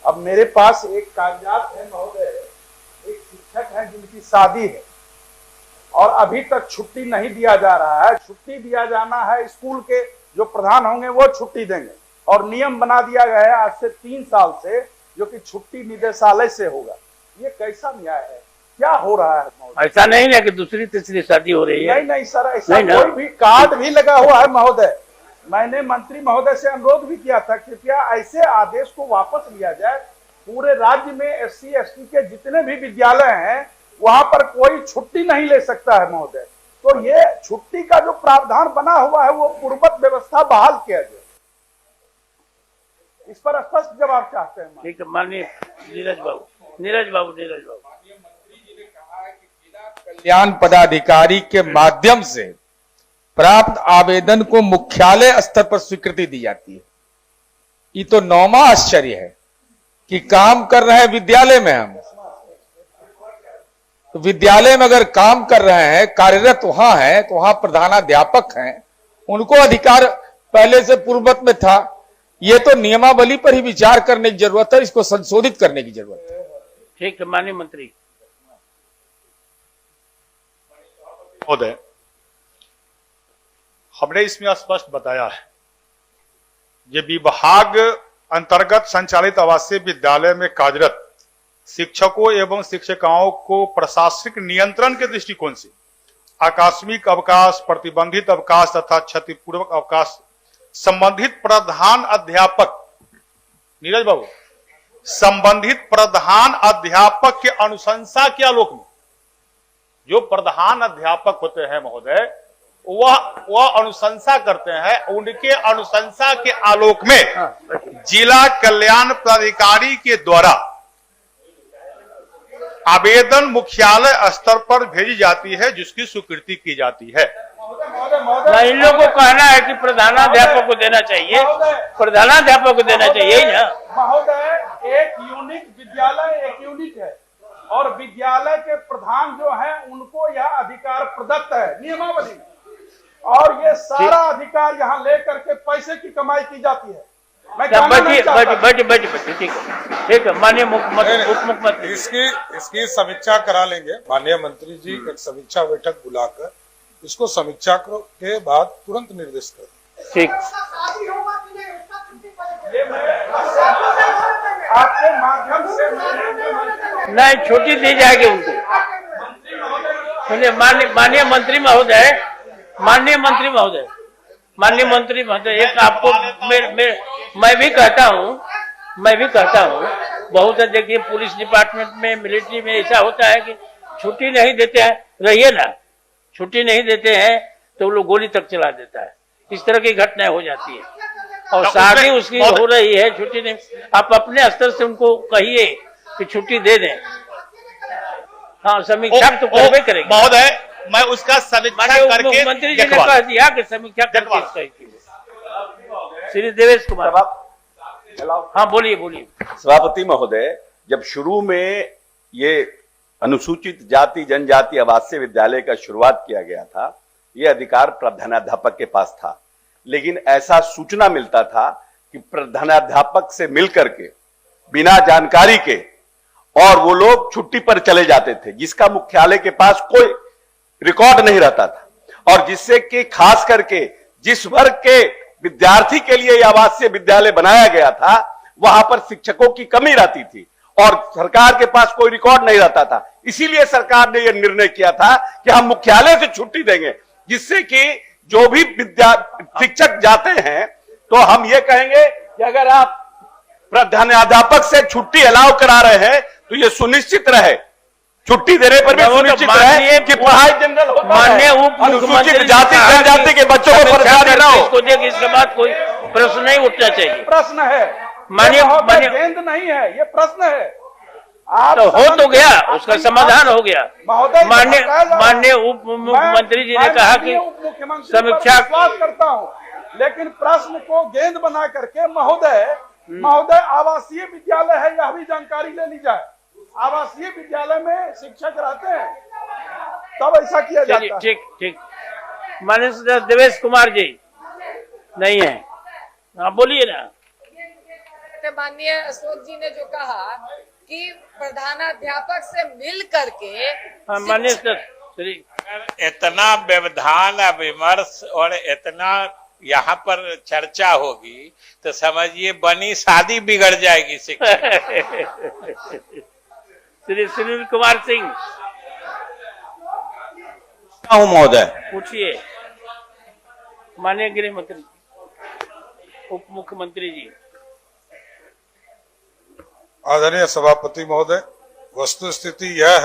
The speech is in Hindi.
अब मेरे पास एक कागजात है महोदय, एक शिक्षक है जिनकी शादी है और अभी तक छुट्टी नहीं दिया जा रहा है। छुट्टी दिया जाना है, स्कूल के जो प्रधान होंगे वो छुट्टी देंगे और नियम बना दिया गया है आज से 3 साल से, जो कि छुट्टी निदेशालय से होगा। ये कैसा न्याय है? क्या हो रहा है महोदय? ऐसा नहीं है कि दूसरी तीसरी शादी हो रही है। नहीं सर, ऐसा कोई भी कार्ड भी लगा हुआ है महोदय। मैंने मंत्री महोदय से अनुरोध भी किया था, कृपया ऐसे आदेश को वापस लिया जाए। पूरे राज्य में SC ST के जितने भी विद्यालय हैं वहां पर कोई छुट्टी नहीं ले सकता है महोदय। तो ये छुट्टी का जो प्रावधान बना हुआ है वो पूर्ववत व्यवस्था बहाल किया जाए। इस पर स्पष्ट जवाब चाहते हैं। ठीक है, माननीय नीरज बाबू। कल्याण पदाधिकारी के माध्यम से प्राप्त आवेदन को मुख्यालय स्तर पर स्वीकृति दी जाती है। ये तो 9वां आश्चर्य है कि काम कर रहे हैं विद्यालय में हम, तो विद्यालय में अगर काम कर रहे हैं, कार्यरत वहां है, तो वहां प्रधानाध्यापक हैं, उनको अधिकार पहले से पूर्ववत में था। ये तो नियमावली पर ही विचार करने की जरूरत है, इसको संशोधित करने की जरूरत है। ठीक है, माननीय मंत्री महोदय, हमने इसमें स्पष्ट बताया है, ये विभाग अंतर्गत संचालित आवासीय विद्यालय में कार्यरत शिक्षकों एवं शिक्षिकाओं को प्रशासनिक नियंत्रण के दृष्टिकोण से आकस्मिक अवकाश, प्रतिबंधित अवकाश तथा क्षतिपूर्वक अवकाश संबंधित प्रधान अध्यापक, नीरज बाबू, संबंधित प्रधान अध्यापक के अनुशंसा के आलोक में, जो प्रधान अध्यापक होते हैं महोदय, वह अनुशंसा करते हैं, उनके अनुशंसा के आलोक में जिला कल्याण पदाधिकारी के द्वारा आवेदन मुख्यालय स्तर पर भेजी जाती है, जिसकी स्वीकृति की जाती है। इन लोगों को कहना है कि प्रधानाध्यापक को देना चाहिए, प्रधानाध्यापक को देना चाहिए ना महोदय। एक यूनिक विद्यालय एक यूनिट है और विद्यालय के प्रधान जो है उनको यह अधिकार प्रदत्त है नियमावली में, और ये सारा अधिकार यहाँ लेकर के पैसे की कमाई की जाती है। ठीक है, माननीय उप मुख्यमंत्री इसकी समीक्षा करा लेंगे। माननीय मंत्री जी एक समीक्षा बैठक बुलाकर इसको समीक्षा के बाद तुरंत निर्देश करें। ठीक, आपके माध्यम से नहीं छुट्टी दी जाएगी उनको। माननीय मंत्री महोदय, एक आपको मैं भी कहता हूँ, बहुत देखिए पुलिस डिपार्टमेंट में, मिलिट्री में ऐसा होता है कि छुट्टी नहीं देते हैं, रहिए ना, छुट्टी नहीं देते हैं तो वो लोग गोली तक चला देता है। इस तरह की घटनाएं हो जाती है और शादी उसकी हो रही है, छुट्टी नहीं। आप अपने स्तर से उनको कहिए कि छुट्टी दे दें। हाँ, समीक्षा तो करवे करेंगे महोदय, मैं उसका समीक्षा करके मंत्री जी ने कह दिया कि समीक्षा करके। श्री देवेश कुमार, हाँ बोलिए। सभापति महोदय, जब शुरू में ये अनुसूचित जाति जनजाति आवासीय विद्यालय का शुरुआत किया गया था, ये अधिकार प्रधानाध्यापक के पास था, लेकिन ऐसा सूचना मिलता था कि प्रधानाध्यापक से मिलकर के बिना जानकारी के और वो लोग छुट्टी पर चले जाते थे, जिसका मुख्यालय के पास कोई रिकॉर्ड नहीं रहता था, और जिससे कि खास करके जिस वर्ग के विद्यार्थी के लिए यह आवासीय विद्यालय बनाया गया था वहां पर शिक्षकों की कमी रहती थी और सरकार के पास कोई रिकॉर्ड नहीं रहता था। इसीलिए सरकार ने यह निर्णय किया था कि हम मुख्यालय से छुट्टी देंगे, जिससे कि जो भी शिक्षक जाते हैं तो हम ये कहेंगे कि अगर आप प्रधानाध्यापक से छुट्टी अलाउ करा रहे हैं तो ये सुनिश्चित रहे, छुट्टी देने पर भी सुनिश्चित रहे कि पढ़ाई जनरल होता है, अनुसूचित जाति जनजाति के बच्चों को परेशानी ना हो। इसके बाद कोई प्रश्न नहीं उठना चाहिए। प्रश्न है, माननीय गेंद नहीं है, ये प्रश्न है। आप तो हो तो गया, उसका समाधान हो गया। माननीय उप मुख्यमंत्री जी ने कहा कि समीक्षा करता हूँ, लेकिन प्रश्न को गेंद बना करके महोदय आवासीय विद्यालय है यह भी जानकारी ले ली जाए। आवासीय विद्यालय में शिक्षक रहते हैं तब ऐसा किया जाता है। ठीक। माननीय देवेश कुमार जी नहीं है, हाँ बोलिए ना। सकते हैं माननीय अशोक जी ने जो कहा कि प्रधानाध्यापक से मिल करके हाँ, माननीय श्री इतना व्यवधान विमर्श और इतना यहाँ पर चर्चा होगी तो समझिए बनी शादी बिगड़ जाएगी शिक्षक श्री सुनील कुमार सिंह हूं महोदय। पूछिए माननीय गृह मंत्री उप मुख्यमंत्री जी। आदरणीय सभापति महोदय, वस्तु स्थिति यह है